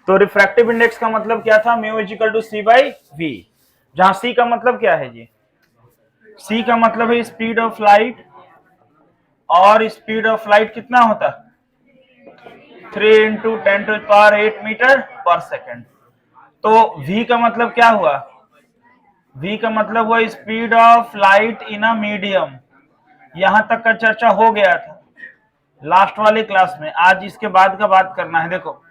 तो refractive index का मतलब क्या था, mu is equal to C by V, जहां सी का मतलब क्या है जी, सी का मतलब है स्पीड ऑफ लाइट, और स्पीड ऑफ लाइट कितना होता है 3 इंटू 10⁸ मीटर पर सेकेंड। तो v का मतलब क्या हुआ, v का मतलब हुआ speed of light in a medium. यहां तक का चर्चा हो गया था लास्ट वाली क्लास में, आज इसके बाद का बात करना है। देखो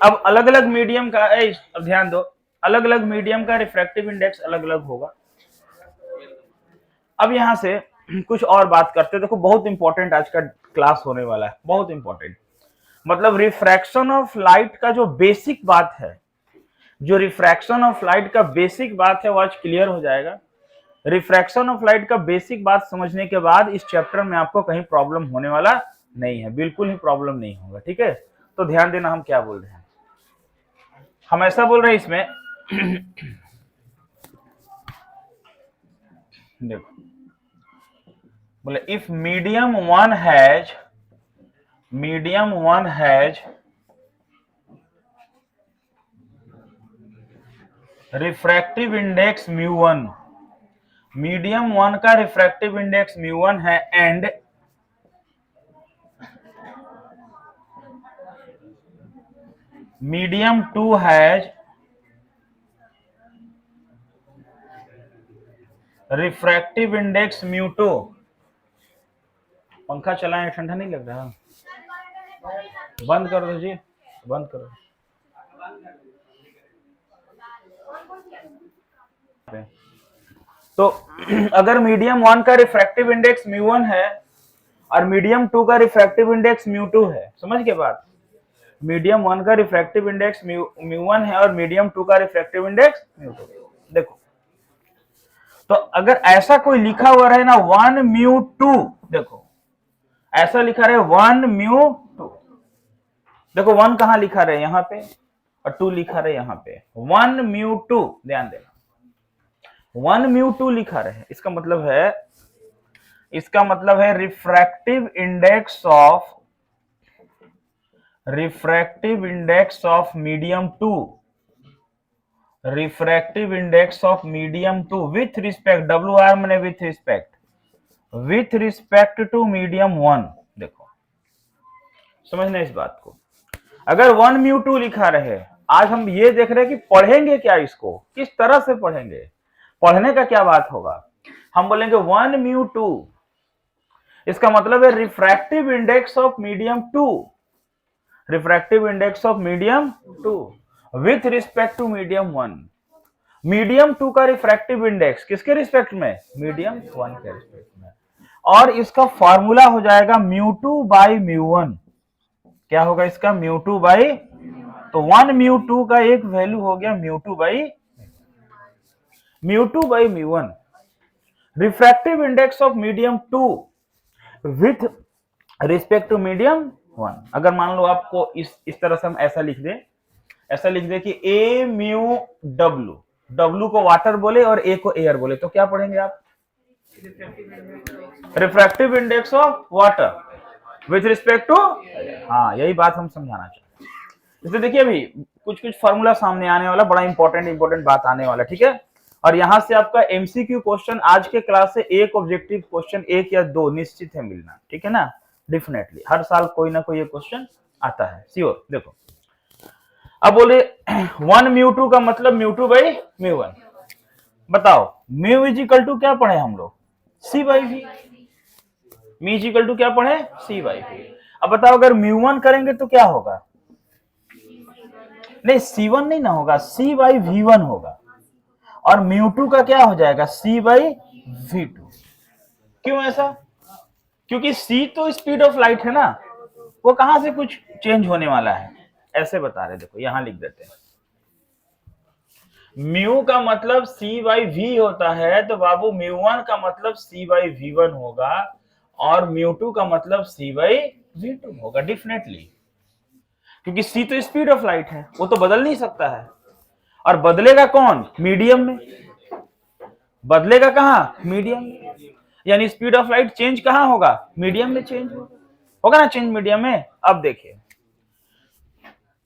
अब अलग अलग मीडियम का, अब ध्यान दो, अलग अलग मीडियम का रिफ्रैक्टिव इंडेक्स अलग अलग होगा। अब यहां से कुछ और बात करते हैं। देखो बहुत इंपॉर्टेंट आज का क्लास होने वाला है, बहुत इंपॉर्टेंट। मतलब रिफ्रैक्शन ऑफ लाइट का जो बेसिक बात है, जो रिफ्रैक्शन ऑफ लाइट का बेसिक बात है वो आज क्लियर हो जाएगा। रिफ्रैक्शन ऑफ लाइट का बेसिक बात समझने के बाद इस चैप्टर में आपको कहीं प्रॉब्लम होने वाला नहीं है, बिल्कुल ही प्रॉब्लम नहीं होगा, ठीक है। तो ध्यान देना हम क्या बोल रहे हैं, हम ऐसा बोल रहे हैं इसमें देखो बोले if medium one has refractive index mu one, medium one का रिफ्रैक्टिव इंडेक्स म्यू वन है, and medium two has refractive index mu two. पंखा चलाएं, ठंडा नहीं लग रहा, बंद कर दो जी, बंद करो। तो अगर मीडियम वन का रिफ्रैक्टिव इंडेक्स म्यू वन है और मीडियम टू का रिफ्रैक्टिव इंडेक्स म्यू टू है, समझ के बात, मीडियम वन का रिफ्रैक्टिव इंडेक्स म्यू वन है और मीडियम टू का रिफ्रैक्टिव इंडेक्स म्यू टू। देखो तो अगर ऐसा कोई लिखा हुआ रहे ना 1 म्यू टू, देखो ऐसा लिखा रहे 1 म्यू टू, देखो 1 कहां लिखा रहे यहां पे और 2 लिखा रहे यहां पे, 1 म्यू टू, ध्यान देना 1 म्यू टू लिखा रहे, इसका मतलब है refractive index of medium two, refractive index of medium two with respect, WR मैंने with respect to medium one. देखो समझना इस बात को, अगर 1 म्यू टू लिखा रहे, आज हम ये देख रहे हैं कि पढ़ेंगे क्या, इसको किस तरह से पढ़ेंगे, पढ़ने का क्या बात होगा। हम बोलेंगे 1 म्यू टू, इसका मतलब है refractive index of medium two, refractive index of medium two with respect to medium one. Medium two का रिफ्रैक्टिव इंडेक्स किसके रिस्पेक्ट में, मीडियम वन के रिस्पेक्ट में, और इसका फॉर्मूला हो जाएगा mu two by mu one. क्या होगा इसका, म्यू टू बाई, तो 1 म्यू टू का एक वैल्यू हो गया mu two by mu one. Refractive index of medium two with respect to medium one. अगर मान लो आपको इस तरह से हम ऐसा लिख दे कि ए म्यू डब्ल्यू को वाटर बोले और ए को एयर बोले, तो क्या पढ़ेंगे आप, refractive index of water with respect to, हाँ यही बात हम समझाना चाहते हैं। इसलिए देखिए अभी कुछ फॉर्मूला सामने आने वाला, बड़ा इंपॉर्टेंट बात आने वाला, ठीक है। और यहां से आपका एमसीक्यू क्वेश्चन आज के क्लास से एक ऑब्जेक्टिव क्वेश्चन, एक या दो निश्चित है मिलना, ठीक है ना, डेफिनेटली हर साल कोई ना कोई क्वेश्चन आता है, श्योर। देखो अब बोले 1 म्यू टू का मतलब mu two by mu one. बताओ म्यू इज इक्वल टू क्या पढ़े हम लोग, C by V, mu is equal to क्या पढ़े, सी बाई वी। अब बताओ अगर म्यू वन करेंगे तो क्या होगा, नहीं C1 नहीं ना होगा, C बाई V1 होगा, और म्यू टू का क्या हो जाएगा, C बाई V2। क्यों ऐसा, क्योंकि C तो स्पीड ऑफ लाइट है ना, वो कहां से कुछ चेंज होने वाला है, ऐसे बता रहे। देखो यहां लिख देते हैं, म्यू का मतलब C बाई V होता है, तो बाबू म्यू वन का मतलब C बाई V1 होगा, और म्यू टू का मतलब C बाई V2 होगा डेफिनेटली, क्योंकि C तो स्पीड ऑफ लाइट है, वो तो बदल नहीं सकता है। और बदलेगा कौन, मीडियम में, बदलेगा कहां, मीडियम में, यानी स्पीड ऑफ लाइट चेंज कहां होगा, मीडियम में चेंज होगा ना, चेंज मीडियम में। अब देखिए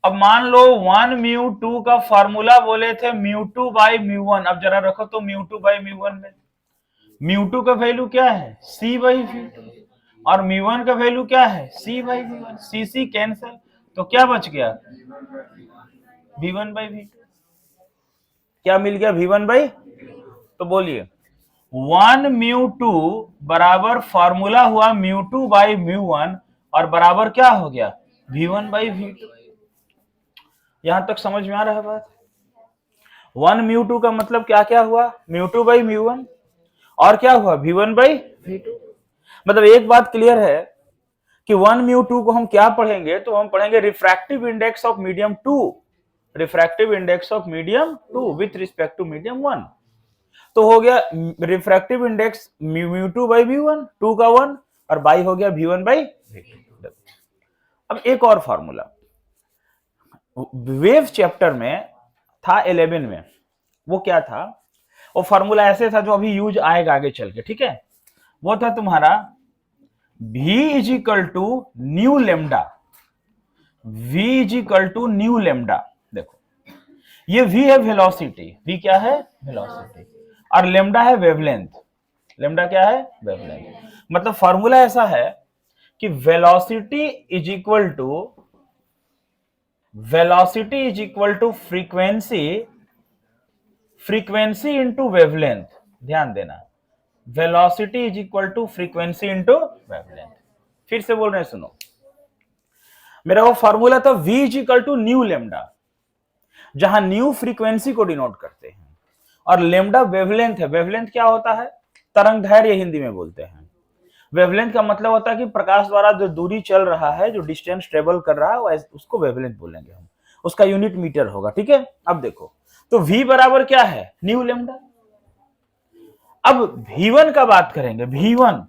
अब मान लो 1 म्यू 2 का फॉर्मूला बोले थे म्यू 2 बाई म्यू 1। अब जरा रखो तो म्यू 2 बाई म्यू 1 में म्यू 2 का वैल्यू क्या है सी बाई वी और म्यू 1 का वैल्यू क्या है C by V one. C C cancel, तो क्या बच गया we one by we two. क्या मिल गया वी वन बाई, तो बोलिए 1 म्यू 2 बराबर फॉर्मूला हुआ म्यू 2 बाई म्यू 1 और बराबर क्या हो गया we one by we two. यहां तक समझ में आ रहा है बात। 1 म्यू 2 का मतलब क्या क्या हुआ म्यू 2 बाई म्यू 1 और क्या हुआ v one by we two. मतलब एक बात क्लियर है कि 1 म्यू 2 को हम क्या पढ़ेंगे, तो हम पढ़ेंगे refractive index of medium 2, refractive index of medium 2 with respect to medium 1। तो हो गया refractive index mu 2 by mu 1, 2 का 1 और बाई हो गया we one by we two. अब एक और फॉर्मूला वेव चैप्टर में था 11 में, वो क्या था, वो फॉर्मूला ऐसे था जो अभी यूज आएगा आगे चल के, ठीक है। वो था तुम्हारा v is equal to nu lambda, v is equal to nu lambda. देखो ये v है वेलोसिटी, v क्या है वेलोसिटी और लेमडा है वेवलेंथ। लेमडा क्या है वेवलेंथ। मतलब फॉर्मूला ऐसा है कि velocity is equal to frequency, frequency into wavelength. ध्यान देना velocity is equal to frequency into wavelength. फिर से बोल रहे हैं सुनो, मेरा वो फॉर्मूला था v is equal to nu lambda, जहां न्यू फ्रीक्वेंसी को डिनोट करते हैं और लेमडा वेवलेंथ है। वेवलेंथ क्या होता है, तरंग दैर्घ्य हिंदी में बोलते हैं। वेवलेंथ का मतलब होता है कि प्रकाश द्वारा जो दूरी चल रहा है, जो डिस्टेंस ट्रेवल कर रहा है, उसको वेवलेंथ बोलेंगे हम, उसका यूनिट मीटर होगा, ठीक है। अब देखो तो v बराबर क्या है न्यू लेमडा। अब v1 का बात करेंगे, v1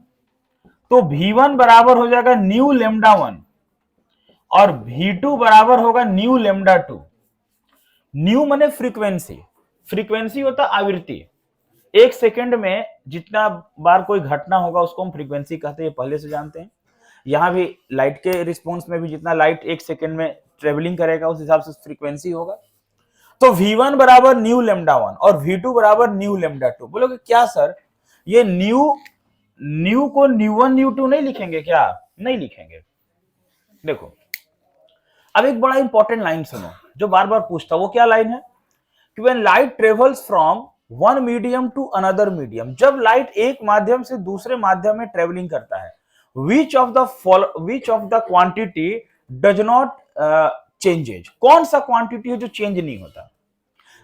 तो v1 बराबर हो जाएगा न्यू लेमडा 1 और v2 बराबर होगा न्यू लेमडा 2। न्यू माने फ्रीक्वेंसी, फ्रीक्वेंसी होता आवृत्ति। एक सेकंड में जितना बार कोई घटना होगा उसको हम फ्रीक्वेंसी कहते हैं, पहले से जानते हैं। यहां भी लाइट के रिस्पॉन्स में भी जितना लाइट एक सेकंड में ट्रेवलिंग करेगा उस हिसाब से फ्रीक्वेंसी होगा। तो v1 बराबर न्यू लेमडा 1 और v2 बराबर न्यू लेमडा 2। बोलोगे क्या सर ये न्यू को न्यू 1 न्यू 2 नहीं लिखेंगे क्या, नहीं लिखेंगे। देखो अब एक बड़ा इंपॉर्टेंट लाइन सुनो जो बार बार पूछता, वो क्या लाइन है कि when light travels from one medium to another medium, जब लाइट एक माध्यम से दूसरे माध्यम में ट्रेवलिंग करता है, which of the quantity does not changes, कौन सा क्वांटिटी है जो चेंज नहीं होता।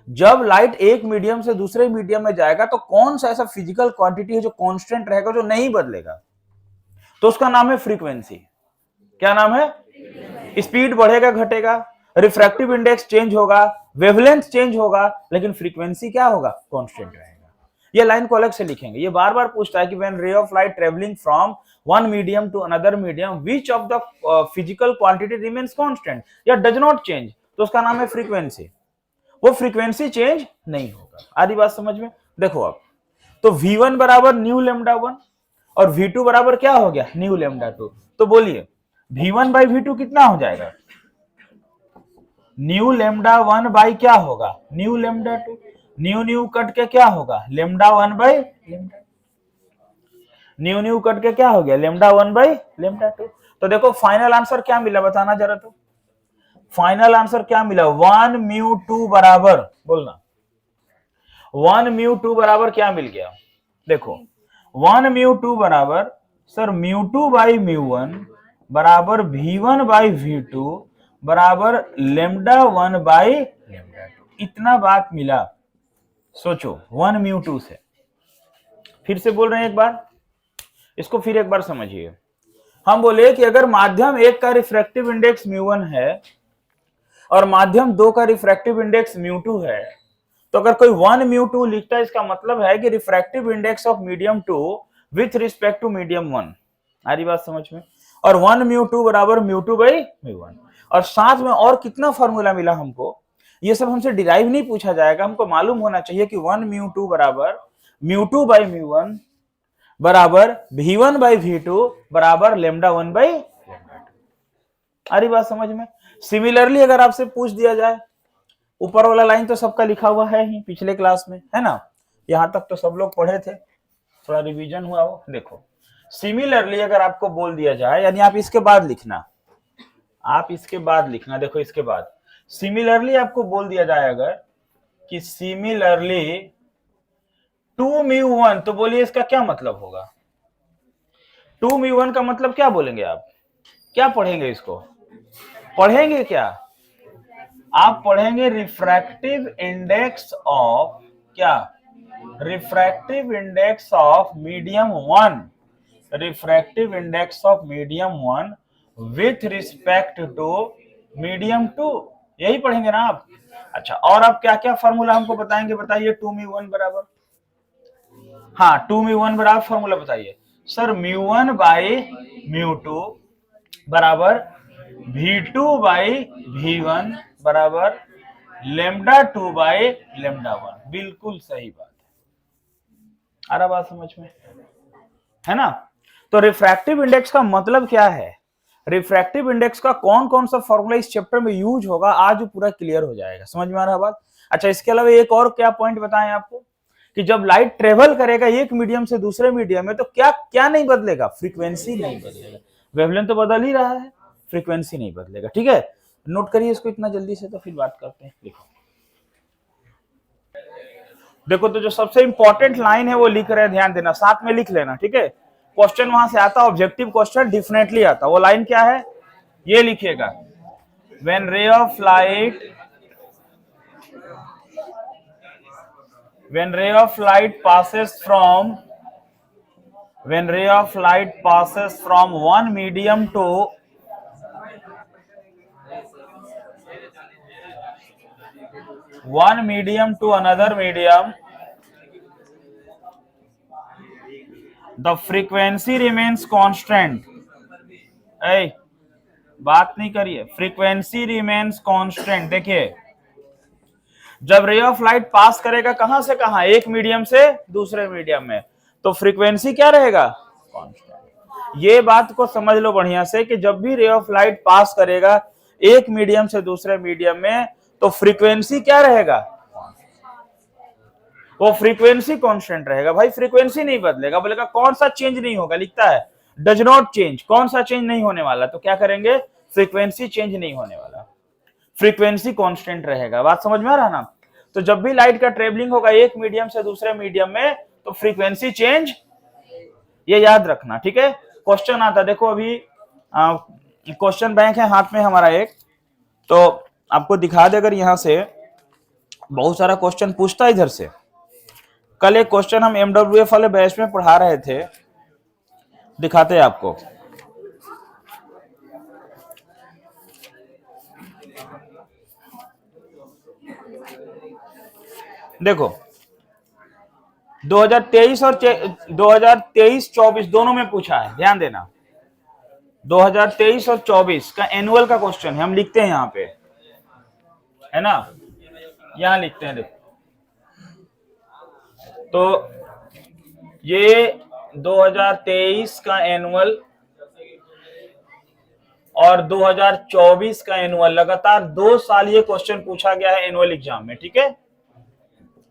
जब लाइट एक मीडियम से दूसरे मीडियम में जाएगा तो कौन सा ऐसा फिजिकल क्वांटिटी है जो कांस्टेंट रहेगा, जो नहीं बदलेगा, तो उसका नाम है फ्रीक्वेंसी। क्या नाम है, स्पीड बढ़ेगा घटेगा, रिफ्रैक्टिव इंडेक्स चेंज होगा, वेवलेंथ चेंज होगा, लेकिन फ्रीक्वेंसी क्या होगा कांस्टेंट रहेगा। ये लाइन को अलग से लिखेंगे। ये बार बार पूछता है कि when ray of light travelling from one medium to another medium which of the physical quantity remains constant या डज नॉट चेंज, तो उसका नाम है फ्रीक्वेंसी। वो फ्रीक्वेंसी चेंज नहीं होगा। आधी बात समझ में। देखो अब तो v1 बराबर न्यू लेमडा 1 और v2 बराबर क्या हो गया न्यू लेमडा 2। तो बोलिए v1 बाई v2 कितना हो जाएगा, न्यू लेमडा 1 बाई क्या होगा new lambda 2। New new cut के क्या होगा lambda 1 by lambda, new new cut के क्या हो गया लेमडा 1 बाई लेमडा 2। तो देखो फाइनल आंसर क्या मिला बताना जरा, तो फाइनल आंसर क्या मिला 1 म्यू 2 बराबर, बोलना 1 म्यू 2 बराबर क्या मिल गया। देखो 1 म्यू 2 बराबर सर म्यू 2 बाई म्यू 1 बराबर v1 बाई v2 बराबर लेमडा 1 बाई लेमडा 2। इतना बात मिला, सोचो 1 म्यू 2 से। फिर से बोल रहे हैं एक बार, इसको फिर एक बार समझिए। हम बोले कि अगर माध्यम 1 का रिफ्रैक्टिव इंडेक्स म्यू 1 है और माध्यम 2 का रिफ्रैक्टिव इंडेक्स म्यू 2 है, तो अगर कोई 1 म्यू 2 लिखता है इसका मतलब है कि refractive index of medium 2 with respect to medium 1। आ रही बात समझ में। और 1 म्यू 2 बराबर म्यू 2 बाई म्यू 1। और साथ में और कितना फॉर्मूला मिला हमको, ये सब हमसे डिराइव नहीं पूछा जाएगा, हमको मालूम होना चाहिए कि 1 म्यू 2 बराबर म्यू 2 बाई म्यू 1 बराबर v1 बाई v2 बराबर लेमडा 1 बाई लेमडा 2। आ रही बात समझ में। सिमिलरली अगर आपसे पूछ दिया जाए, ऊपर वाला लाइन तो सबका लिखा हुआ है ही पिछले क्लास में, है ना, यहां तक तो सब लोग पढ़े थे, थोड़ा रिवीजन हुआ वो। देखो सिमिलरली अगर आपको बोल दिया जाए, यानी आप इसके बाद लिखना, आप इसके बाद लिखना, देखो इसके बाद सिमिलरली आपको बोल दिया जाए अगर कि सिमिलरली टू म्यू वन, तो बोलिए इसका क्या मतलब होगा। टू म्यू वन का मतलब क्या बोलेंगे आप, क्या पढ़ेंगे इसको, पढ़ेंगे क्या, आप पढ़ेंगे रिफ्रैक्टिव इंडेक्स ऑफ, क्या, refractive index of medium one, refractive index of medium one with respect to medium two, यही पढ़ेंगे ना आप। अच्छा, और आप क्या क्या फॉर्मूला हमको बताएंगे, बताइए। टू म्यू वन बराबर, हाँ टू म्यू वन बराबर फॉर्मूला बताइए sir. Mu one by mu two बराबर V two by V one बराबर lambda two by lambda one. बिल्कुल सही बात है, आ रहा बात समझ में, है ना। तो रिफ्रैक्टिव इंडेक्स का मतलब क्या है, रिफ्रैक्टिव इंडेक्स का कौन कौन सा फॉर्मूला इस चैप्टर में यूज होगा, आज पूरा क्लियर हो जाएगा, समझ में आ रहा बात। अच्छा, इसके अलावा एक और क्या पॉइंट बताएं आपको, कि जब लाइट ट्रेवल करेगा एक मीडियम से दूसरे मीडियम में, तो क्या क्या नहीं बदलेगा, फ्रीक्वेंसी नहीं बदलेगा। वेवलेंथ तो बदल ही रहा है, फ्रीक्वेंसी नहीं बदलेगा। ठीक है, नोट करिए इसको इतना जल्दी से, तो फिर बात करते हैं। देखो तो जो सबसे इंपॉर्टेंट लाइन है वो लिख रहे हैं, ध्यान देना, साथ में लिख लेना, ठीक है। क्वेश्चन वहां से आता, ऑब्जेक्टिव क्वेश्चन डिफरेंटली आता, वो लाइन क्या है ये लिखिएगा। When ray of light, when ray of light passes from, when ray of light passes from one medium to one medium to another medium, the frequency remains constant। ऐ बात नहीं करिए, frequency remains constant. देखिए जब रे of light pass करेगा कहां से कहां, एक मीडियम से दूसरे मीडियम में, तो फ्रीक्वेंसी क्या रहेगा, कांस्टेंट। ये बात को समझ लो बढ़िया से कि जब भी रे ऑफ लाइट पास करेगा एक मीडियम से दूसरे मीडियम में, तो फ्रीक्वेंसी क्या रहेगा, वो फ्रीक्वेंसी कांस्टेंट रहेगा। भाई फ्रीक्वेंसी नहीं बदलेगा, बोलेगा कौन सा चेंज नहीं होगा, लिखता है डज नॉट चेंज, कौन सा चेंज नहीं होने वाला, तो क्या करेंगे, फ्रीक्वेंसी चेंज नहीं होने वाला, फ्रीक्वेंसी कांस्टेंट रहेगा। बात समझ में आ रहा ना। तो जब भी लाइट का ट्रेवलिंग होगा एक मीडियम से दूसरे मीडियम में, तो फ्रीक्वेंसी चेंज, ये याद रखना, ठीक है। क्वेश्चन आता, देखो अभी क्वेश्चन बैंक है हाथ में हमारा एक, तो आपको दिखा दे, अगर यहां से बहुत सारा क्वेश्चन पूछता है इधर से। कल एक क्वेश्चन हम MWF वाले बैच में पढ़ा रहे थे, दिखाते हैं आपको। देखो 2023 और 2023-24 दोनों में पूछा है, ध्यान देना। 2023 और 24 का एनुअल का क्वेश्चन है, हम लिखते हैं यहाँ पे, है ना, यहां लिखते हैं। देखो तो ये 2023 का एनुअल और 2024 का एनुअल, लगातार 2 साल ये क्वेश्चन पूछा गया है एनुअल एग्जाम में, ठीक है।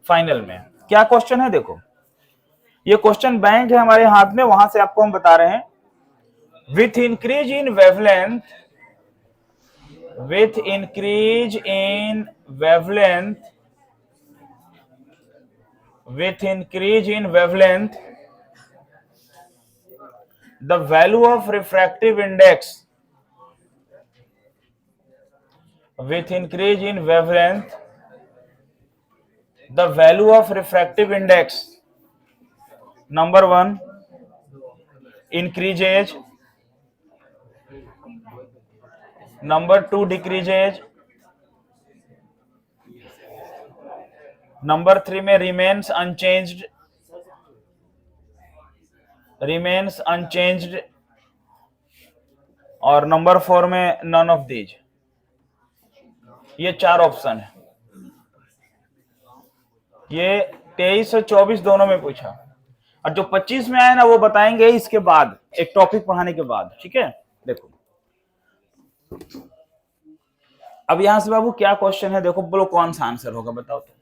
फाइनल में क्या क्वेश्चन है, देखो ये क्वेश्चन बैंक है हमारे हाथ में, वहां से आपको हम बता रहे हैं। With increase in wavelength, with increase in wavelength, with increase in wavelength, the value of refractive index, with increase in wavelength, the value of refractive index, number 1 increases, number 2 decreases, number 3 में remains unchanged, remains unchanged, और number 4 में none of these। ये 4 option है, ये 23 और 24 दोनों में पूछा, और जो 25 में आया ना वो बताएंगे इसके बाद, एक टॉपिक पढ़ाने के बाद, ठीक है। देखो अब यहां से बाबू क्या क्वेश्चन है, देखो बोलो कौन सा आंसर होगा, बताओ तो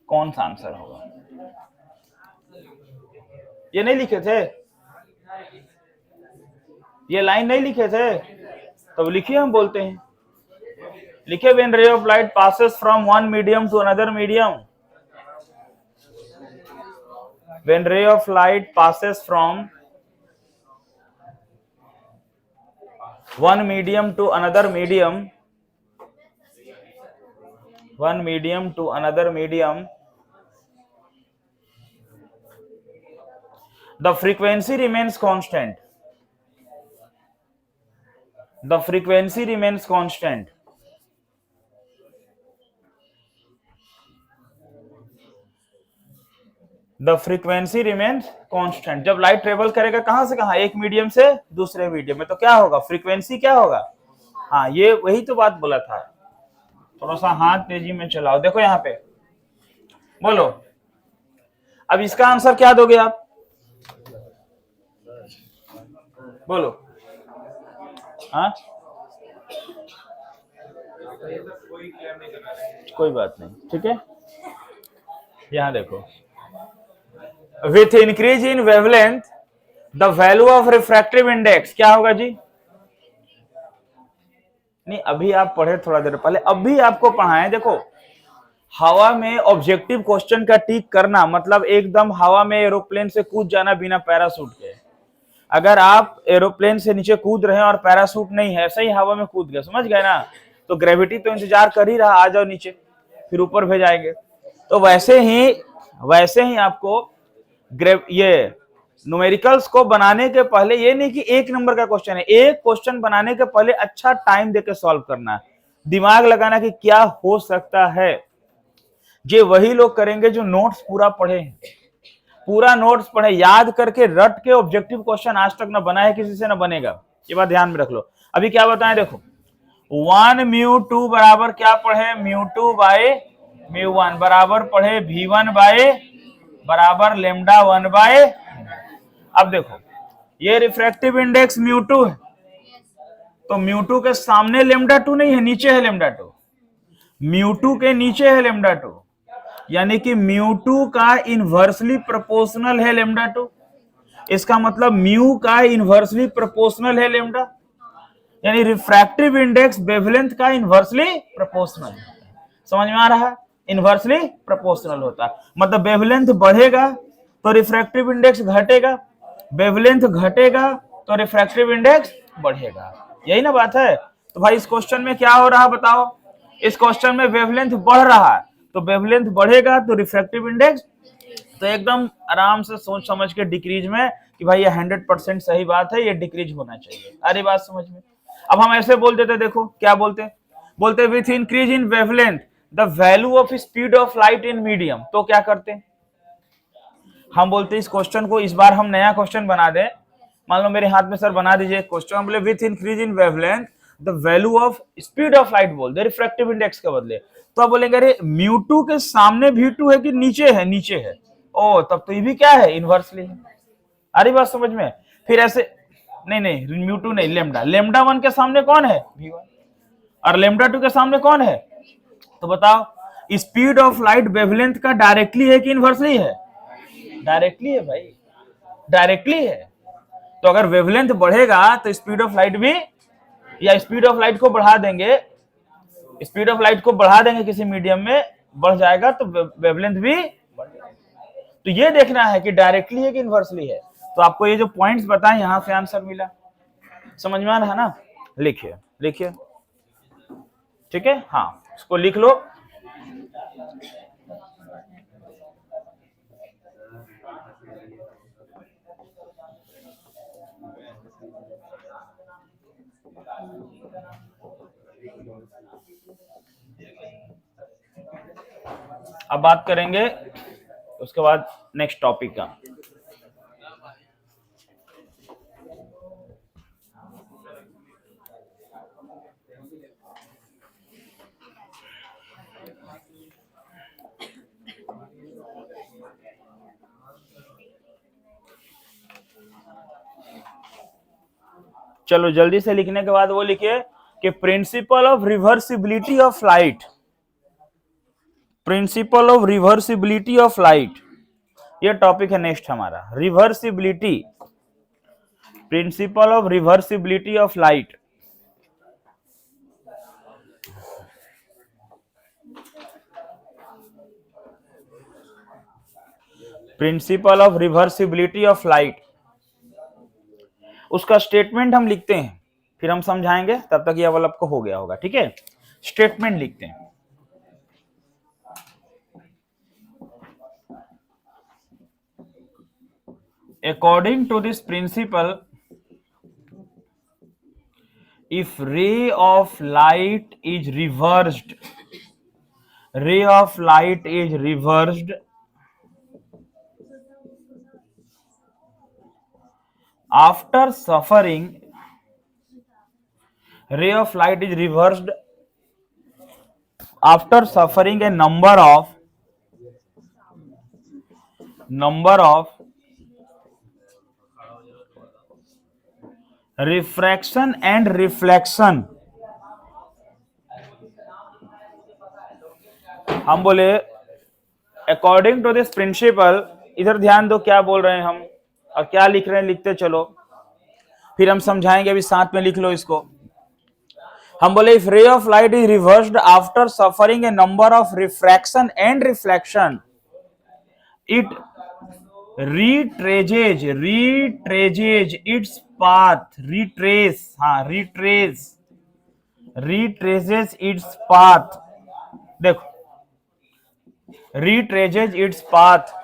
कौन सा आंसर होगा। ये नहीं लिखे थे, ये लाइन नहीं लिखे थे, तब लिखिए, हम बोलते हैं, लिखे when ray of light passes from one medium to another medium, when ray of light passes from one medium to another medium, one medium to another medium, the frequency remains constant, the frequency remains constant, the frequency remains constant। जब light travel करेगा कहां से कहां, एक medium से दूसरे medium में, तो क्या होगा, फ्रीक्वेंसी क्या होगा, हाँ ये वही तो बात बोला था। थोड़ा सा हाथ तेजी में चलाओ, देखो यहां पे बोलो, अब इसका आंसर क्या दोगे आप, बोलो, हाँ कोई बात नहीं, ठीक है। यहां देखो, with increase in wavelength the value of refractive index क्या होगा जी, नहीं अभी आप पढ़े थोड़ा देर पहले, अभी आपको पढ़ाएं, देखो हवा में ऑब्जेक्टिव क्वेश्चन का टिक करना मतलब एकदम हवा में एरोप्लेन से कूद जाना बिना पैरासूट के। अगर आप एरोप्लेन से नीचे कूद रहे हैं और पैरासूट नहीं है, ऐसे ही हवा में कूद गए, समझ गए ना, तो ग्रेविटी तो इंतजार कर ही रहा, आ जाओ नीचे, फिर ऊपर भेजाएंगे। तो वैसे ही आपको ये न्यूमेरिकल्स को बनाने के पहले, ये नहीं कि एक नंबर का क्वेश्चन है, एक क्वेश्चन बनाने के पहले अच्छा टाइम देकर सॉल्व करना, दिमाग लगाना कि क्या हो सकता है। ये वही लोग करेंगे जो नोट्स पूरा पढ़े, पूरा नोट्स पढ़े, याद करके रट के ऑब्जेक्टिव क्वेश्चन आज तक ना बना है किसी से, ना बनेगा, ये बात ध्यान में रख लो। अभी क्या बताएं, देखो 1μ2 बराबर क्या पढ़े, μ2 बाय μ1 बराबर पढ़े v1 बाय बराबर लेमडा 1 बाय। अब देखो ये रिफ्रैक्टिव इंडेक्स μ2 है, तो μ2 के सामने लेमडा 2 नहीं है, नीचे है लेमडा 2, μ2 के नीचे है लेमडा 2, यानी कि μ2 का इनवर्सली प्रोपोर्शनल है लेमडा 2, इसका मतलब म्यू का इनवर्सली प्रोपोर्शनल है लेमडा, यानी रिफ्रैक्टिव इंडेक्स वेवलेंथ का इनवर्सली प्रोपोर्शनल। समझ में आ रहा है, इनवर्सली प्रोपोर्शनल होता है, मतलब वेवलेंथ बढ़ेगा तो रिफ्रैक्टिव इंडेक्स घटेगा, वेवलेंथ घटेगा तो रिफ्रैक्टिव इंडेक्स बढ़ेगा, यही ना बात है। तो भाई इस क्वेश्चन में क्या हो रहा है बताओ, इस क्वेश्चन में वेवलेंथ बढ़ रहा है, तो वेवलेंथ बढ़ेगा तो रिफ्रैक्टिव इंडेक्स, तो एकदम आराम से सोच समझ के डिक्रीज में कि भाई ये 100% सही बात है, ये डिक्रीज होना चाहिए। अरे बात समझ में। अब हम ऐसे बोल देते, देखो क्या बोलते with increase in wavelength the value of speed of light in medium, तो क्या करते हम बोलते इस क्वेश्चन को, इस बार हम नया क्वेश्चन बना दें, मान लो मेरे हाथ में सर बना दीजिए क्वेश्चन, हम बोले with increase in wavelength the value of speed of light, बोल दे रिफ्रैक्टिव इंडेक्स के बदले, तो आप बोलेंगे अरे μ2 के सामने v2 है कि नीचे है, नीचे है, ओ तब तो ये भी क्या है, इनवर्सली है। अरे बात समझ में। फिर ऐसे नहीं μ2 नहीं, लेमडा 1 के सामने कौन है, v1, और लेमडा 2 के सामने कौन है, तो बताओ स्पीड ऑफ लाइट वेवलेंथ का डायरेक्टली है कि इनवर्सली है, डायरेक्टली है भाई, डायरेक्टली है। तो अगर वेवलेंथ बढ़ेगा तो स्पीड ऑफ लाइट भी, या स्पीड ऑफ लाइट को बढ़ा देंगे, स्पीड ऑफ लाइट को बढ़ा देंगे किसी मीडियम में, बढ़ जाएगा तो वेवलेंथ भी बढ़ जाएगा। तो ये देखना है कि डायरेक्टली है कि इनवर्सली है। तो आपको ये जो पॉइंट्स बताएं यहां से आंसर मिला, समझ में आ रहा है ना, लिखिए ठीक है, हाँ इसको लिख लो। अब बात करेंगे उसके बाद नेक्स्ट टॉपिक का। चलो जल्दी से लिखने के बाद वो लिखिए, कि principle of reversibility of light, principle of reversibility of light, ये टॉपिक है नेक्स्ट हमारा, reversibility, principle of reversibility of light. Principle of reversibility of light, उसका स्टेटमेंट हम लिखते हैं, फिर हम समझाएंगे, तब तक ये वाला आपको हो गया होगा, ठीक है। स्टेटमेंट लिखते हैं, according to this principle if ray of light is reversed, ray of light is reversed after suffering, ray of light is reversed after suffering a number of refraction and reflection। हम बोले according to this principal, इधर ध्यान दो क्या बोल रहे हैं हम और क्या लिख रहे हैं, लिखते चलो, फिर हम समझाएंगे, अभी साथ में लिख लो इसको। हम बोले if ray of light is reversed after suffering a number of refraction and reflection, it retraces its path, retraces its path, देखो retraces its path,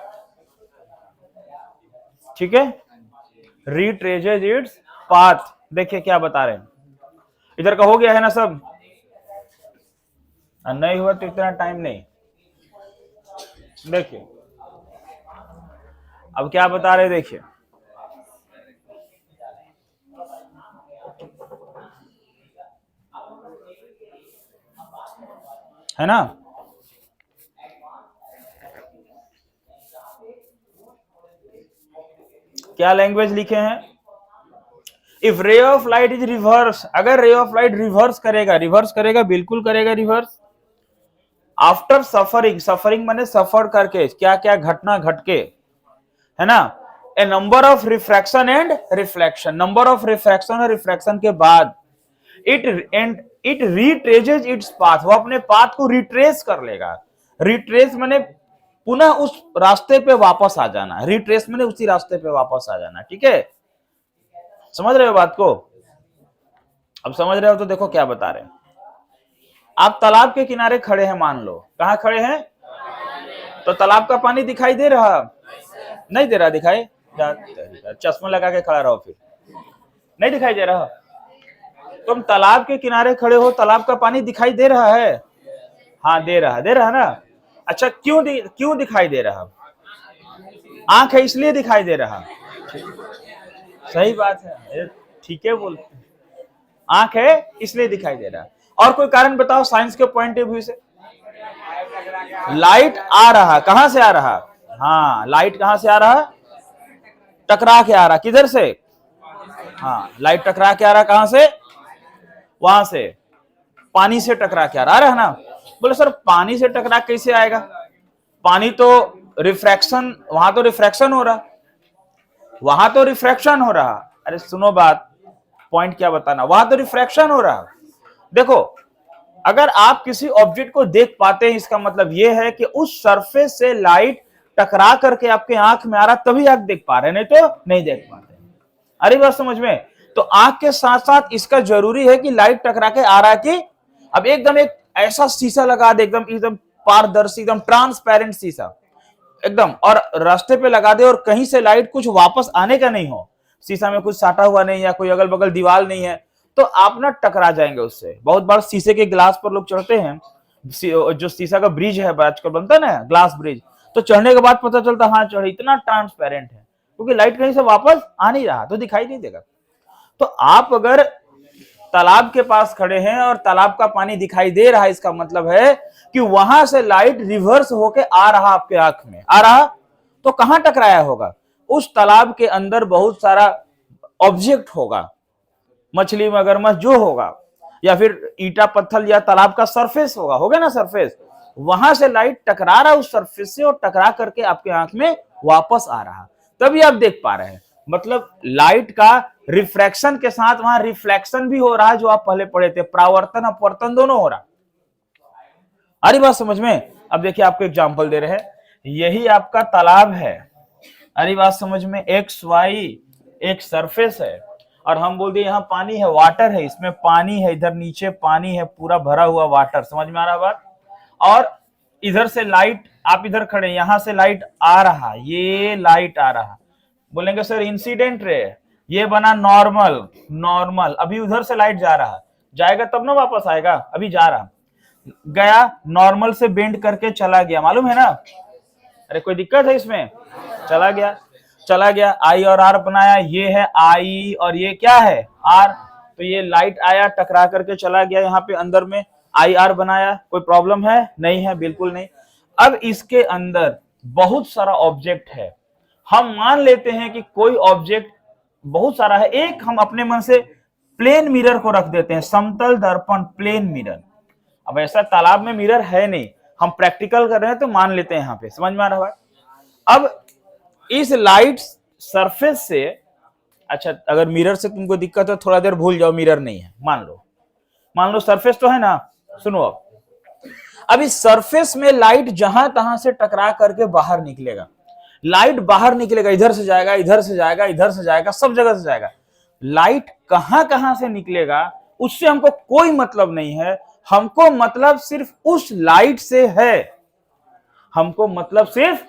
ठीक है, retraces its path। देखिए क्या बता रहे हैं, इधर का हो गया है ना सब, नहीं हुआ तो इतना टाइम नहीं, देखिए अब क्या बता रहे, देखिए है ना, क्या लैंग्वेज लिखे हैं, if ray of light is reverse, अगर रे ऑफ लाइट रिवर्स करेगा, बिल्कुल करेगा रिवर्स, आफ्टर सफरिंग, सफरिंग माने सफर करके, क्या क्या घटना घटके, है ना, a number of refraction and reflection, number of refraction और रिफ्रैक्शन के बाद इट रिट्रेजेज इट्स पाथ, वो अपने पाथ को रिट्रेस कर लेगा। रिट्रेस माने पुनः उस रास्ते पे वापस आ जाना, रिट्रेस माने उसी रास्ते पे वापस आ जाना, ठीक है, समझ रहे हो बात को, अब समझ रहे हो तो देखो क्या बता रहे हैं। आप तालाब के किनारे खड़े हैं, मान लो कहां खड़े हैं, तो तालाब का पानी दिखाई दे रहा, नहीं दे रहा, दिखाई, चश्मा लगा के खड़ा रहो, फिर नहीं दिखाई दे रहा, तुम तालाब के किनारे खड़े हो, तालाब का पानी दिखाई दे रहा है, हाँ दे रहा ना, अच्छा क्यों दिखाई दे रहा, आंख है इसलिए दिखाई दे रहा, सही बात है, ठीक है बोलते, आंख है इसलिए दिखाई दे रहा, और कोई कारण बताओ साइंस के पॉइंट ऑफ व्यू से, लाइट आ रहा, कहां से आ रहा, हाँ लाइट कहां से आ रहा, टकरा के आ रहा, किधर से, हाँ लाइट टकरा के आ रहा, कहां से, वहां से, पानी से टकरा के आ रहा है ना, बोले सर पानी से टकरा कैसे आएगा, पानी तो रिफ्रैक्शन, वहां तो रिफ्रैक्शन हो रहा, अरे सुनो बात, पॉइंट क्या बताना, वहां तो रिफ्रैक्शन हो रहा, देखो अगर आप किसी ऑब्जेक्ट को देख पाते हैं, इसका मतलब यह है कि उस सरफेस से लाइट टकरा करके आपके आंख में आ रहा, तभी आप देख पा रहे हैं, नहीं तो नहीं देख पाते, अरे बात समझ में, तो आंख के साथ साथ इसका जरूरी है कि लाइट टकरा के आ रहा है कि, अब एकदम एक ऐसा शीशा लगा दे, एकदम पारदर्शी, एकदम ट्रांसपेरेंट शीशा एकदम, और रास्ते पे लगा दे, और कहीं से लाइट कुछ वापस आने का नहीं हो, शीशा में कुछ साटा हुआ नहीं, या कोई अगल बगल दीवार नहीं है, तो आप ना टकरा जाएंगे उससे। बहुत बार शीशे के ग्लास पर लोग चढ़ते हैं, जो शीशा का ब्रिज है आजकल बनता है ना, ग्लास ब्रिज, तो चढ़ने के बाद पता चलता हाँ चढ़े, इतना ट्रांसपेरेंट है, क्योंकि लाइट कहीं से वापस आ नहीं रहा, तो दिखाई नहीं देगा। तो आप अगर तालाब के पास खड़े हैं और तालाब का पानी दिखाई दे रहा है, इसका मतलब है कि वहां से लाइट रिवर्स होके आ रहा, आपके आंख में आ रहा, तो कहां टकराया होगा, उस तालाब के अंदर बहुत सारा ऑब्जेक्ट होगा, मछली मगरमच्छ जो होगा, या फिर ईटा पत्थर या तालाब का सरफेस होगा ना सरफेस, वहां से लाइट टकरा रहा उस सरफेस से और टकरा करके आपके आंख में वापस आ रहा, तभी आप देख पा रहे हैं। मतलब लाइट का रिफ्रैक्शन के साथ वहां रिफ्लेक्शन भी हो रहा है, जो आप पहले पढ़े थे, परावर्तन अपवर्तन दोनों हो रहा। अरे बात समझ में? अब देखिए आपको एग्जांपल दे रहे हैं, यही आपका तालाब है, अरे बात समझ में, एक्स वाई एक सरफेस है और हम बोल दिए यहाँ पानी है, वाटर है, इसमें पानी है, इधर नीचे पानी है, पूरा भरा हुआ वाटर, समझ में आ रहा बात। और इधर से लाइट, आप इधर खड़े, यहां से लाइट आ रहा, ये लाइट आ रहा, बोलेंगे सर इंसिडेंट रे, ये बना नॉर्मल, अभी उधर से लाइट जा रहा, जाएगा तब ना वापस आएगा, अभी जा रहा, गया नॉर्मल से बेंड करके चला गया, मालूम है ना, अरे कोई दिक्कत है इसमें, चला गया, आई और आर बनाया, ये है आई और ये क्या है आर, तो ये लाइट आया टकरा करके चला गया, यहाँ पे अंदर में आई आर बनाया, कोई प्रॉब्लम है? नहीं है, बिल्कुल नहीं। अब इसके अंदर बहुत सारा ऑब्जेक्ट है, हम मान लेते हैं कि कोई ऑब्जेक्ट बहुत सारा है, एक हम अपने मन से प्लेन मिरर को रख देते हैं, समतल दर्पण प्लेन मिरर। अब ऐसा तालाब में मिरर है नहीं, हम प्रैक्टिकल कर रहे हैं तो मान लेते हैं, यहाँ पे समझ में आ रहा है। अब इस लाइट सरफेस से, अच्छा अगर मिरर से तुमको दिक्कत है थोड़ा देर भूल जाओ, मिरर नहीं है, मान लो सरफेस तो है ना, सुनो अब इस सरफेस में लाइट जहां तहां से टकरा करके बाहर निकलेगा, लाइट बाहर निकलेगा, इधर से जाएगा, इधर से जाएगा, इधर से जाएगा, सब जगह से जाएगा, लाइट कहां कहां से निकलेगा उससे हमको कोई मतलब नहीं है, हमको मतलब सिर्फ उस लाइट से है, हमको मतलब सिर्फ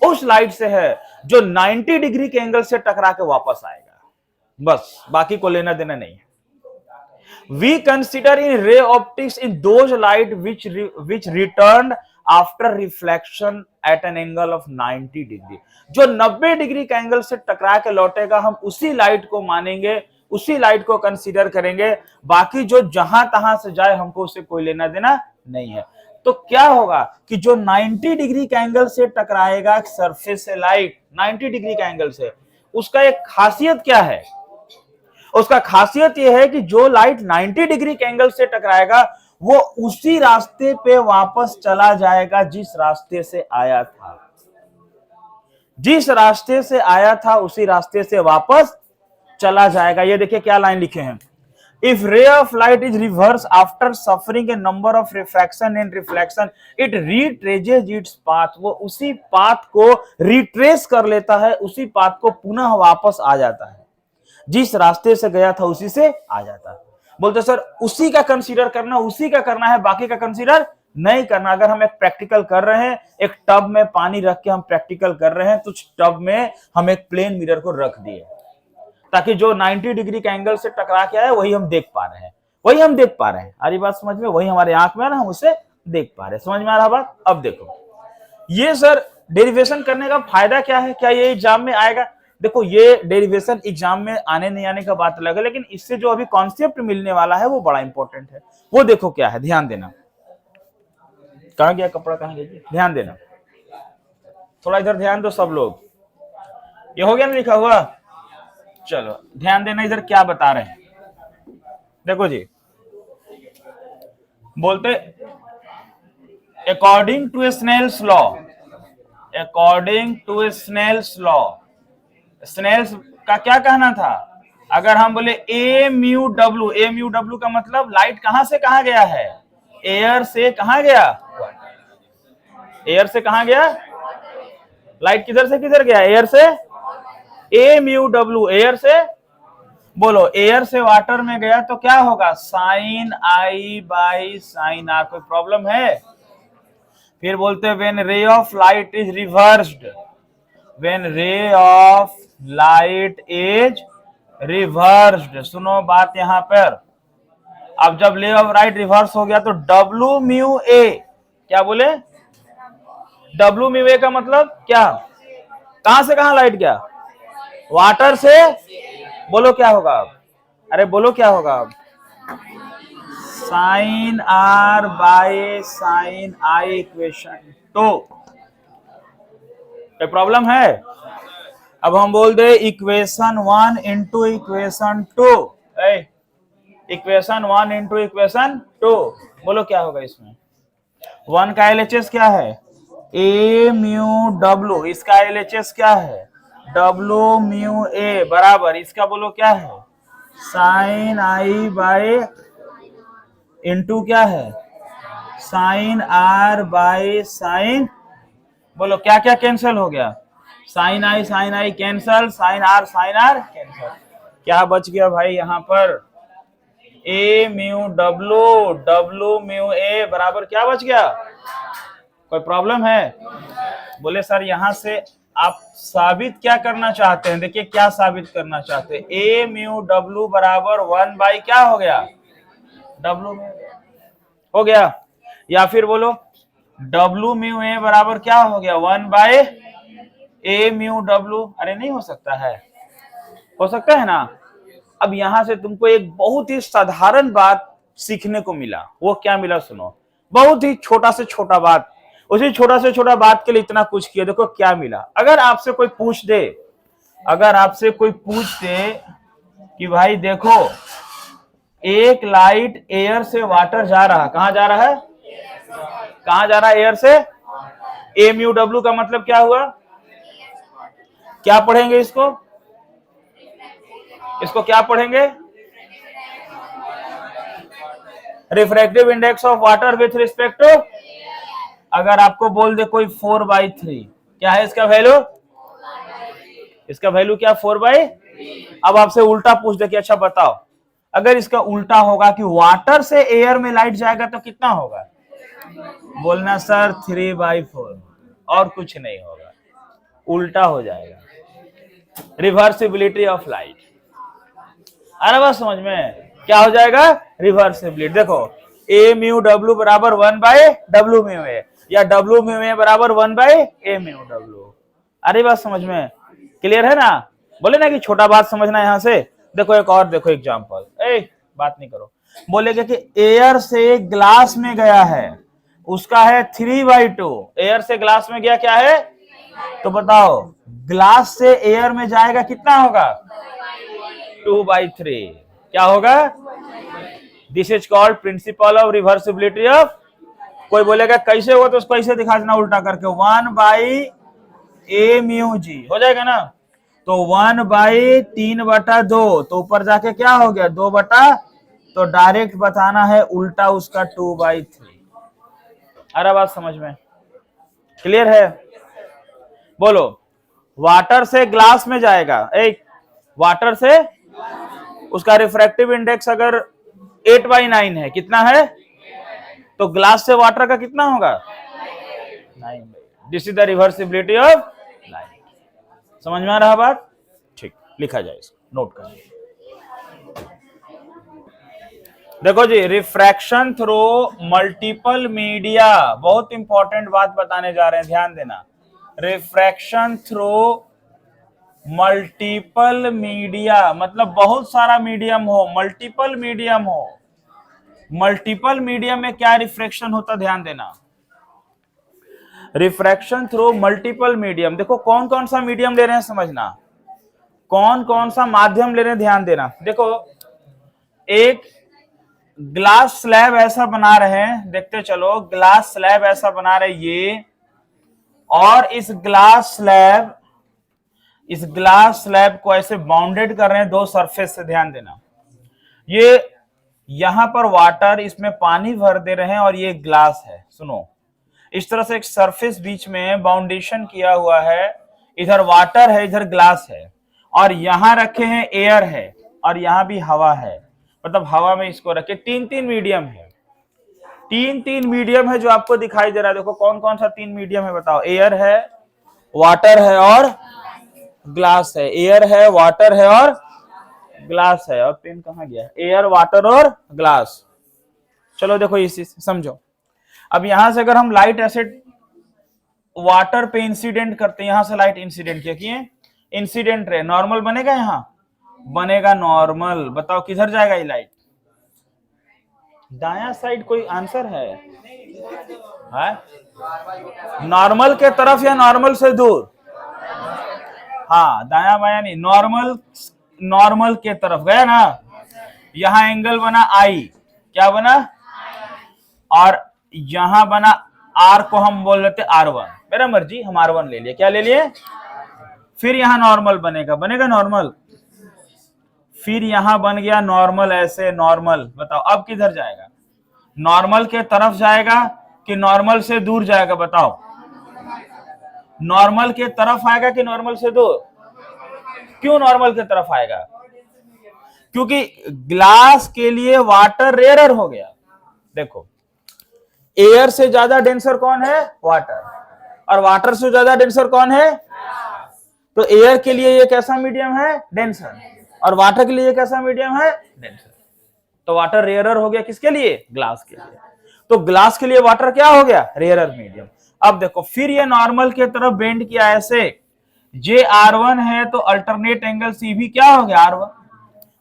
उस लाइट से है जो 90 डिग्री के एंगल से टकरा के वापस आएगा, बस, बाकी को लेना देना नहीं है। We consider in ray optics in those light which returned after reflection at an angle of 90 degree, जो 90 डिग्री के एंगल से टकरा के लौटेगा, हम उसी लाइट को मानेंगे, उसी लाइट को कंसीडर करेंगे, बाकी जो जहां तहां से जाए हमको उससे कोई लेना देना नहीं है। तो क्या होगा कि जो 90 डिग्री के एंगल से टकराएगा सरफेस से लाइट 90 डिग्री के एंगल से, उसका एक खासियत क्या है, उसका खासियत यह है कि जो लाइट 90 डिग्री के एंगल से टकराएगा वो उसी रास्ते पे वापस चला जाएगा जिस रास्ते से आया था, जिस रास्ते से आया था उसी रास्ते से वापस चला जाएगा। ये देखिए क्या लाइन लिखे हैं, if ray of light is reverse after suffering a number of refraction and reflection it retraces its path, वो उसी पाथ को रिट्रेस कर लेता है, उसी पाथ को पुनः वापस आ जाता है, जिस रास्ते से गया था उसी से आ जाता है। बोलते सर उसी का कंसीडर करना, उसी का करना है, बाकी का कंसीडर नहीं करना। अगर हम एक प्रैक्टिकल कर रहे हैं, एक टब में पानी रख के हम प्रैक्टिकल कर रहे हैं, तो टब में हम एक प्लेन मिरर को रख दिए ताकि जो 90 डिग्री के एंगल से टकरा के आया वही हम देख पा रहे हैं, वही हम देख पा रहे हैं, अरे बात समझ में, वही हमारे आंख में है ना, हम उसे देख पा रहे हैं, समझ में आ रहा बात। अब देखो ये सर डेरिवेशन करने का फायदा क्या है, क्या ये एग्जाम में आएगा? देखो ये डेरिवेशन एग्जाम में आने नहीं आने का बात अलग है, लेकिन इससे जो अभी कॉन्सेप्ट मिलने वाला है वो बड़ा इंपॉर्टेंट है। वो देखो क्या है, ध्यान देना, कहां गया कपड़ा, कहां गया, ध्यान देना, थोड़ा इधर ध्यान दो सब लोग, ये हो गया ना लिखा हुआ, चलो ध्यान देना इधर क्या बता रहे हैं, देखो जी, बोलते according to Snell's law, according to Snell's law, Snell's का क्या कहना था, अगर हम बोले ए म्यू डब्ल्यू का मतलब लाइट कहां से कहां गया है, एयर से कहां गया, एयर से कहां गया, लाइट किधर से किधर गया, एयर से, ए म्यू डब्ल्यू एयर से, बोलो एयर से वाटर में गया तो क्या होगा, sine i by sine r, कोई प्रॉब्लम है? फिर बोलते हैं when ray of light is reversed, when ray of light is reversed, सुनो बात यहां पर, अब जब रे ऑफ लाइट रिवर्स हो गया तो डब्ल्यू म्यू ए, क्या बोले, डब्ल्यू म्यू ए का मतलब क्या, कहां से कहां लाइट गया, वाटर से, बोलो क्या होगा अब, अरे बोलो क्या होगा अब, sine are by sine I equation, तो कोई प्रॉब्लम है? अब हम बोल दे equation 1 into equation 2, equation 1 into equation 2। बोलो क्या होगा इसमें? 1 का एलएचएस क्या है? ए म्यू डब्लू। इसका एलएचएस क्या है? डब्लू म्यू ए बराबर इसका बोलो क्या है? साइन आई बाय इंटू क्या है? Sine are by sine. बोलो क्या क्या कैंसिल हो गया? Sine i cancel, sine r cancel. क्या बच गया भाई यहाँ पर? ए म्यू डब्लू, डब्लू म्यू ए बराबर क्या बच गया? कोई प्रॉब्लम है? बोले सर यहाँ से आप साबित क्या करना चाहते हैं? देखिए क्या साबित करना चाहते हैं। ए म्यू डब्लू बराबर 1 बाई क्या हो गया? डब्लू हो गया। या फिर बोलो डब्लू म्यू ए बराबर क्या हो गया? 1 बाय ए म्यू डब्लू। अरे नहीं हो सकता है? हो सकता है ना? अब यहां से तुमको एक बहुत ही साधारण बात सीखने को मिला। वो क्या मिला सुनो। बहुत ही छोटा से छोटा बात, उसी छोटा से छोटा बात के लिए इतना कुछ किया। देखो क्या मिला। अगर आपसे कोई पूछ दे, अगर आपसे कोई पूछ दे कि भाई देखो एक लाइट एयर से वाटर जा रहा, कहां जा रहा है? कहां जा रहा है? एयर से। ए म्यू डब्ल्यू का मतलब क्या हुआ? क्या पढ़ेंगे इसको? इसको क्या पढ़ेंगे? Refractive index of water with respect to. अगर आपको बोल दे कोई 4/3, क्या है इसका वैल्यू? इसका वैल्यू क्या? 4/। अब आपसे उल्टा पूछ दे कि अच्छा बताओ, अगर इसका उल्टा होगा कि वाटर से एयर में लाइट जाएगा तो कितना होगा? बोलना सर 3/4, और कुछ नहीं होगा, उल्टा हो जाएगा। Reversibility of light. अरे बस समझ में क्या हो जाएगा? रिवर्सिबिलिटी। देखो ए म्यू डब्ल्यू बराबर 1 बाय डब्ल्यू म्यू ए, या डब्ल्यू म्यू ए बराबर 1 बाय ए म्यू डब्ल्यू। अरे बात समझ में क्लियर है ना? बोले ना कि छोटा बात समझना। यहां से देखो एक और देखो एग्जांपल। बात नहीं करो। बोलेगा कि एयर से ग्लास में गया है, उसका है 3/2। एयर से ग्लास में गया क्या है? तो बताओ ग्लास से एयर में जाएगा कितना होगा? 2/3। क्या होगा? This is called principle of reversibility of. कोई बोलेगा कैसे हुआ, तो उसको ऐसे दिखा देना उल्टा करके, 1 बाई ए म्यू जी हो जाएगा ना। तो 1/3/2, तो ऊपर जाके क्या हो गया? 2/। तो डायरेक्ट बताना है उल्टा उसका 2/3। अरे बात समझ में क्लियर है? बोलो वाटर से ग्लास में जाएगा, एक वाटर से, उसका रिफ्रैक्टिव इंडेक्स अगर 8/9 है, कितना है? तो ग्लास से वाटर का कितना होगा? 9। This is the reversibility of light. समझ में आ रहा बात? ठीक, लिखा जाए इसको, नोट करिए। देखो जी, रिफ्रैक्शन थ्रू मल्टीपल मीडिया, बहुत इंपॉर्टेंट बात बताने जा रहे हैं, ध्यान देना। रिफ्रैक्शन थ्रू मल्टीपल मीडिया मतलब बहुत सारा मीडियम हो, मल्टीपल मीडियम हो। मल्टीपल मीडियम में क्या रिफ्रैक्शन होता, ध्यान देना। रिफ्रैक्शन थ्रू मल्टीपल मीडियम, देखो कौन कौन सा मीडियम ले रहे हैं समझना, कौन कौन सा माध्यम ले रहे हैं ध्यान देना। देखो एक ग्लास स्लैब ऐसा बना रहे हैं, देखते चलो, ग्लास स्लैब ऐसा बना रहे ये, और इस ग्लास स्लैब को ऐसे बाउंडेड कर रहे हैं दो सरफेस से, ध्यान देना। ये यहां पर वाटर, इसमें पानी भर दे रहे हैं, और ये ग्लास है। सुनो, इस तरह से एक सरफेस बीच में बाउंडेशन किया हुआ है, इधर वाटर है, इधर ग्लास है, और यहां रखे हैं एयर है, और यहां भी हवा है, मतलब हवा में इसको रखे। 3 मीडियम है, 3 मीडियम है जो आपको दिखाई दे रहा है। देखो कौन कौन सा 3 मीडियम है बताओ। एयर है, वाटर है और ग्लास है। एयर है, वाटर है और ग्लास है। और पेन कहां गया? एयर, वाटर और ग्लास। चलो देखो इसी समझो। अब यहां से अगर हम लाइट ऐसे वाटर पे इंसिडेंट करते हैं, यहां से लाइट इंसिडेंट किए, इंसिडेंट रे नॉर्मल बनेगा, यहां बनेगा नॉर्मल। बताओ किधर जाएगा ये लाइट? दायां साइड। कोई आंसर है? नॉर्मल के तरफ या नॉर्मल से दूर? हाँ, दाया बाया नहीं, नॉर्मल के तरफ गया ना। यहां एंगल बना आई, क्या बना, और यहां बना आर को हम बोल लेते R1, मेरा मर्जी, हम R1 ले लिए, क्या ले लिए, फिर यहां नॉर्मल बनेगा, बनेगा नॉर्मल, फिर यहां बन गया नॉर्मल, ऐसे नॉर्मल, बताओ अब किधर जाएगा, नॉर्मल के तरफ जाएगा कि नॉर्मल से दूर जाएगा, बताओ, नॉर्मल के तरफ आएगा कि नॉर्मल से दूर, क्यों नॉर्मल के तरफ आएगा, क्योंकि ग्लास के लिए वाटर रेयरर हो गया, देखो एयर से ज्यादा डेंसर कौन है, वाटर, और वाटर से ज्यादा डेंसर कौन है, तो एयर के लिए ये कैसा मीडियम है, डेंसर, और वाटर के लिए ये कैसा मीडियम है, डेंसर, तो वाटर रेयरर हो गया किसके लिए, ग्लास के लिए, तो ग्लास के लिए वाटर क्या हो गया, रेयरर मीडियम। अब देखो फिर ये नॉर्मल के तरफ बेंड किया ऐसे, जे R1 है तो अल्टरनेट एंगल सी भी क्या हो गया, R1,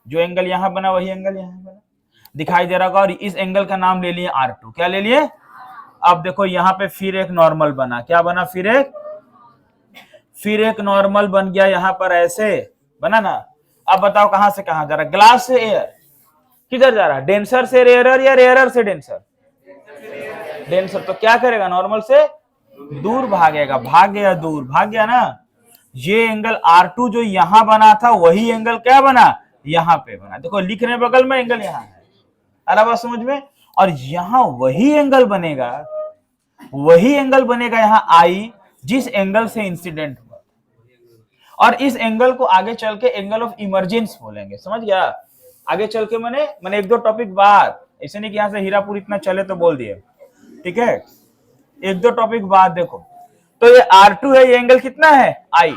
जो एंगल यहां बना वही एंगल यहां बना, दिखाई दे रहा होगा, और इस एंगल का नाम ले लिए R2, क्या ले लिए, अब देखो यहां पे फिर एक नॉर्मल बना, क्या बना, फिर एक नॉर्मल बन गया यहां पर, ऐसे बना ना, अब बताओ कहां से कहां जा रहा है, ग्लास से एयर किधर जा रहा है, डेंसर से रेयरर या रेयरर से डेंसर, डेंसर, तो क्या करेगा, नॉर्मल से दूर भागेगा, भाग गया दूर, भाग गया ना, ये एंगल R2 जो यहां बना था वही एंगल क्या बना, यहां पे बना, देखो लिख रहे बगल में एंगल यहां है, अरे बात समझ में, और यहां वही एंगल बनेगा, यहां आई, जिस एंगल से इंसिडेंट हुआ, और इस एंगल को आगे चल के एंगल ऑफ इमरजेंस बोलेंगे, समझ गया, आगे चल के मैंने एक दो टॉपिक बाद, ऐसे नहीं कि यहां से हीरापुर इतना चले तो बोल दिए, ठीक है, एक दो टॉपिक बाद देखो, तो ये R2 है, ये एंगल कितना है, आई,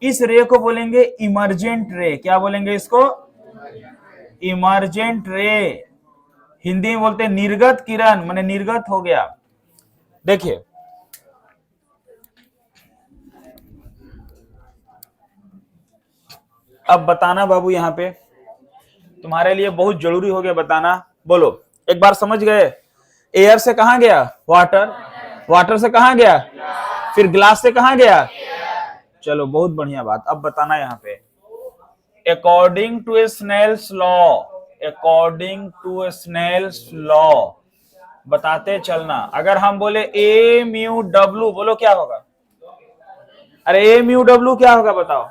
इस रे को बोलेंगे इमरजेंट रे, क्या बोलेंगे इसको, इमरजेंट रे, हिंदी में बोलते हैं निर्गत किरण, माने निर्गत हो गया, देखिए अब बताना बाबू, यहां पे तुम्हारे लिए बहुत जरूरी हो गया बताना, बोलो एक बार समझ गए, एयर से कहां गया, वाटर, वाटर से कहां गया, फिर ग्लास से कहां गया, चलो बहुत बढ़िया बात, अब बताना यहां पे, according to Snell's law, according to Snell's law, बताते चलना, अगर हम बोले ए म्यू डब्लू, बोलो क्या होगा, अरे ए म्यू डब्लू क्या होगा बताओ,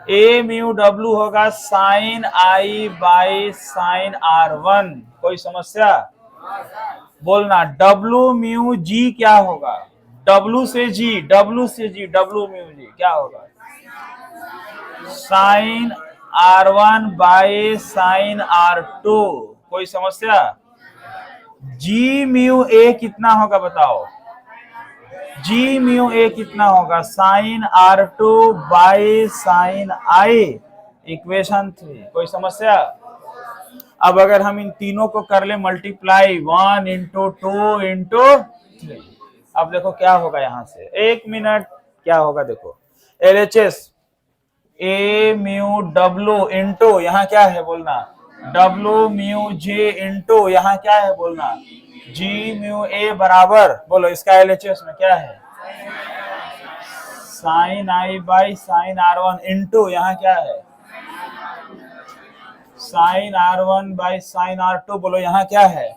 ए म्यू डब्लू होगा sine i by sine R1, कोई समस्या, बोलना डब्लू म्यू जी क्या होगा, डब्लू से जी, डब्लू म्यू जी क्या होगा, sign R1 by sine R2, कोई समस्या, जी म्यू ए कितना होगा बताओ, जी म्यू ए कितना होगा, sine R2 by sine I, equation 3, कोई समस्या, अब अगर हम इन तीनों को कर ले मल्टीप्लाई, 1 इंटू 2 इंटू 3, अब देखो क्या होगा यहां से, एक मिनट, क्या होगा देखो, LHS ए म्यू डब्लू इंटू यहां क्या है बोलना, डब्लू म्यू जे इंटू यहां क्या है बोलना, जी म्यू ए बराबर, बोलो इसका LHS में क्या है, sine i by sine R1 into यहां क्या है, sign R1 by sine R2, बोलो यहां क्या है,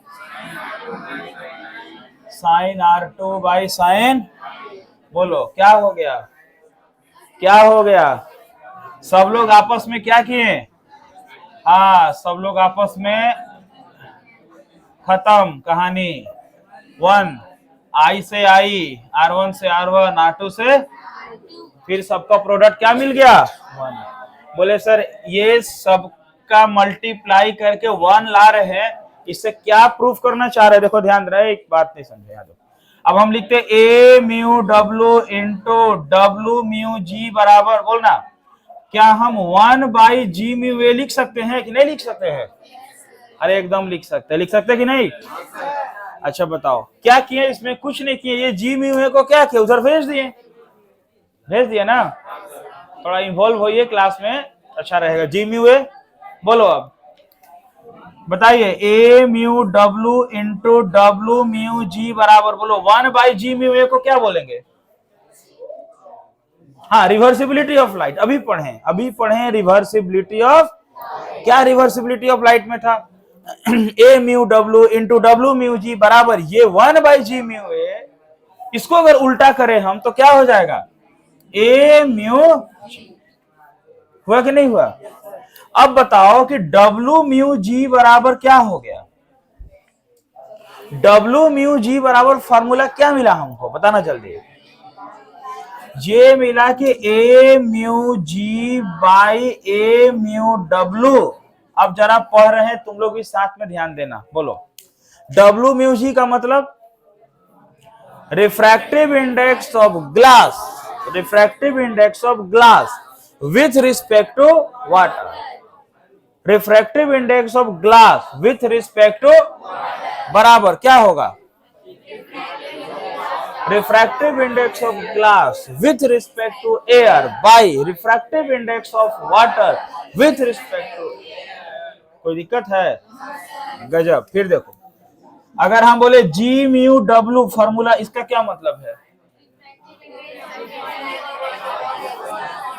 साइन R2 बाई साइन, बोलो क्या हो गया, क्या हो गया, सब लोग आपस में क्या किए, हाँ सब लोग आपस में खत्म कहानी, 1 आई से आई, R1 से R1, R2 से, फिर सबका प्रोडक्ट क्या मिल गया, 1, बोले सर ये सबका मल्टीप्लाई करके 1 ला रहे हैं, इससे क्या प्रूफ करना चाह रहे हैं, देखो ध्यान रहे, एक बात नहीं समझे याद, अब हम लिखते A mu W into W mu G बराबर, बोलना क्या हम 1 बाई जी म्यू ए लिख सकते हैं कि नहीं लिख सकते हैं, अरे एकदम लिख सकते हैं, लिख सकते हैं कि नहीं, अच्छा बताओ क्या किए, इसमें कुछ नहीं किए, ये जी म्यू ए को क्या किया, उधर भेज दिए ना, थोड़ा इन्वॉल्व होइए क्लास में, अच्छा रहेगा, जी म्यू ए, बोलो अब बताइए, A mu W into W mu G बराबर, बोलो 1 बाई जी म्यू ए को क्या बोलेंगे, हाँ रिवर्सिबिलिटी ऑफ लाइट, अभी पढ़े रिवर्सिबिलिटी ऑफ क्या रिवर्सिबिलिटी ऑफ लाइट में था? A mu W into W mu G बराबर ये 1/g म्यू ए। इसको अगर उल्टा करें हम तो क्या हो जाएगा? ए म्यू जी। हुआ कि नहीं हुआ? अब बताओ कि डब्ल्यू म्यू जी बराबर क्या हो गया? डब्ल्यू म्यू जी बराबर फॉर्मूला क्या मिला हमको, बताना जल्दी। ये मिला कि ए mu ji by A mu W. अब जरा पढ़ रहे हैं तुम लोग भी साथ में ध्यान देना, बोलो। डब्ल्यू म्यू जी का मतलब refractive index of glass, refractive index of glass with respect to water, refractive index of glass with respect to बराबर क्या होगा? refractive index of glass with respect to air by refractive index of water with respect to। कोई दिक्कत है? गजब। फिर देखो, अगर हम बोले G म्यू W फॉर्मूला, इसका क्या मतलब है?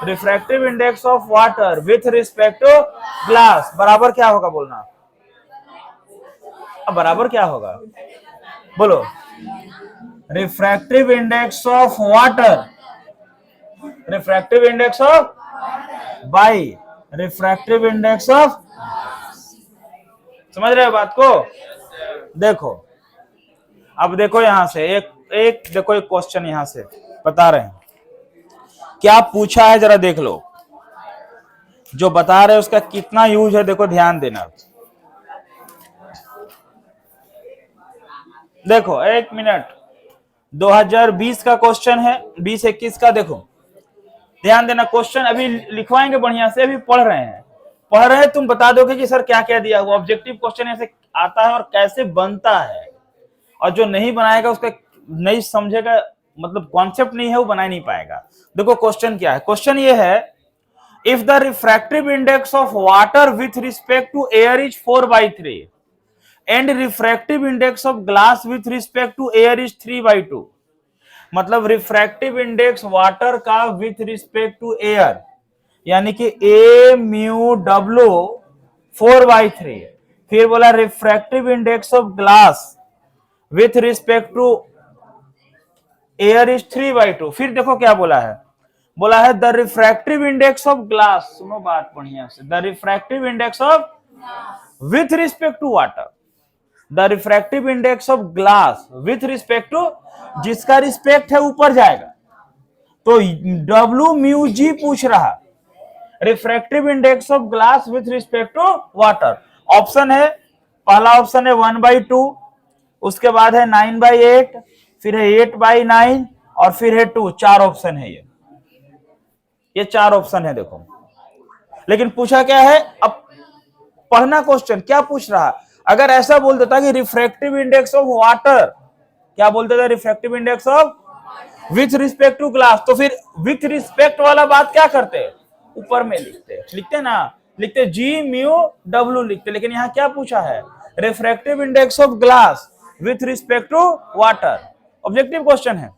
Refractive index of water with respect to glass बराबर क्या होगा बोलना? अब बराबर क्या होगा बोलो? Refractive index of water, refractive index of by refractive index of. समझ रहे हो बात को? देखो, अब देखो यहां से एक देखो, एक क्वेश्चन यहां से बता रहे हैं क्या पूछा है, जरा देख लो। जो बता रहे हैं उसका कितना यूज है, देखो ध्यान देना। देखो एक मिनट, 2020 का क्वेश्चन है, 2021 का। देखो ध्यान देना, क्वेश्चन अभी लिखवाएंगे बढ़िया से, अभी पढ़ रहे हैं तुम बता दोगे कि सर क्या क्या दिया हुआ। ऑब्जेक्टिव क्वेश्चन ऐसे आता है और कैसे बनता है, और जो नहीं बनाएगा उसका नहीं समझेगा, मतलब कॉन्सेप्ट नहीं है वो बना नहीं पाएगा। देखो क्वेश्चन क्या है, क्वेश्चन ये है, if the refractive index of water with respect to air is 4/3 and refractive index of glass with respect to air is 3/2। मतलब रिफ्रैक्टिव इंडेक्स वाटर का विथ रिस्पेक्ट टू एयर, यानी कि ए म्यू डब्ल्यू 4/3। फिर बोला refractive index of glass with respect to air is 3/2। फिर देखो क्या बोला है, बोला है the refractive index of glass, सुनो बात बढ़िया से, the refractive index of with respect to water, the refractive index of glass with respect to, जिसका रिस्पेक्ट है ऊपर जाएगा, तो डब्ल्यू म्यू जी पूछ रहा, refractive index of glass with respect to water. Option है, पहला ऑप्शन है 1/2, उसके बाद है 9/8, फिर है 8/9 और फिर है 2। 4 ऑप्शन है ये 4 ऑप्शन है। देखो लेकिन पूछा क्या है, अब पढ़ना क्वेश्चन क्या पूछ रहा। अगर ऐसा बोल देता कि रिफ्रैक्टिव इंडेक्स ऑफ वाटर, क्या बोल देता? Refractive index of with respect to glass, तो फिर विथ रिस्पेक्ट वाला बात क्या करते? ऊपर में लिखते ना, लिखते जी म्यू डब्ल्यू लिखते। लेकिन यहाँ क्या पूछा है? Refractive index of glass with respect to water. Objective question है,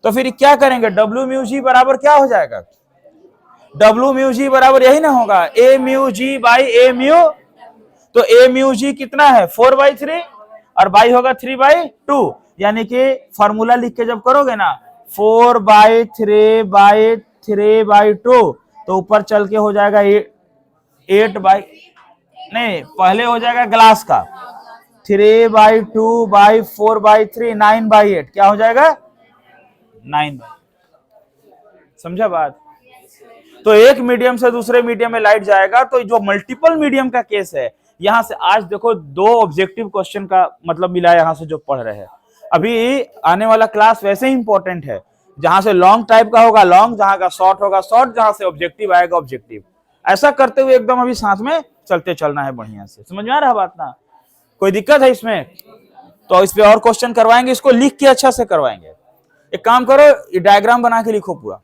तो फिर क्या करेंगे? डब्ल्यू म्यू जी बराबर क्या हो जाएगा? डब्ल्यू म्यू जी बराबर यही ना होगा, a mu ji by A mu. तो ए म्यू जी कितना है? 4/3 और बाई होगा 3/2, यानी कि फॉर्मूला लिख के जब करोगे ना 4/3/3/2, तो ऊपर चल के हो जाएगा 8 बाई, नहीं पहले हो जाएगा ग्लास का 3/2/4/3 9/8, क्या हो जाएगा? 9। समझा बात? तो एक मीडियम से दूसरे मीडियम में लाइट जाएगा, तो जो मल्टीपल मीडियम का केस है, यहां से आज देखो 2 ऑब्जेक्टिव क्वेश्चन का मतलब मिला यहां से जो पढ़ रहे हैं। अभी आने वाला क्लास वैसे ही इंपॉर्टेंट है, जहां से लॉन्ग टाइप का होगा लॉन्ग, जहां का शॉर्ट होगा शॉर्ट, जहां से ऑब्जेक्टिव आएगा ऑब्जेक्टिव। ऐसा करते हुए एकदम अभी साथ में चलते चलना है बढ़िया से। समझ में आ रहा बात ना? कोई दिक्कत है इसमें? तो इस पे और क्वेश्चन करवाएंगे, इसको लिख के अच्छा से करवाएंगे। एक काम करो, ये डायग्राम बना के लिखो पूरा।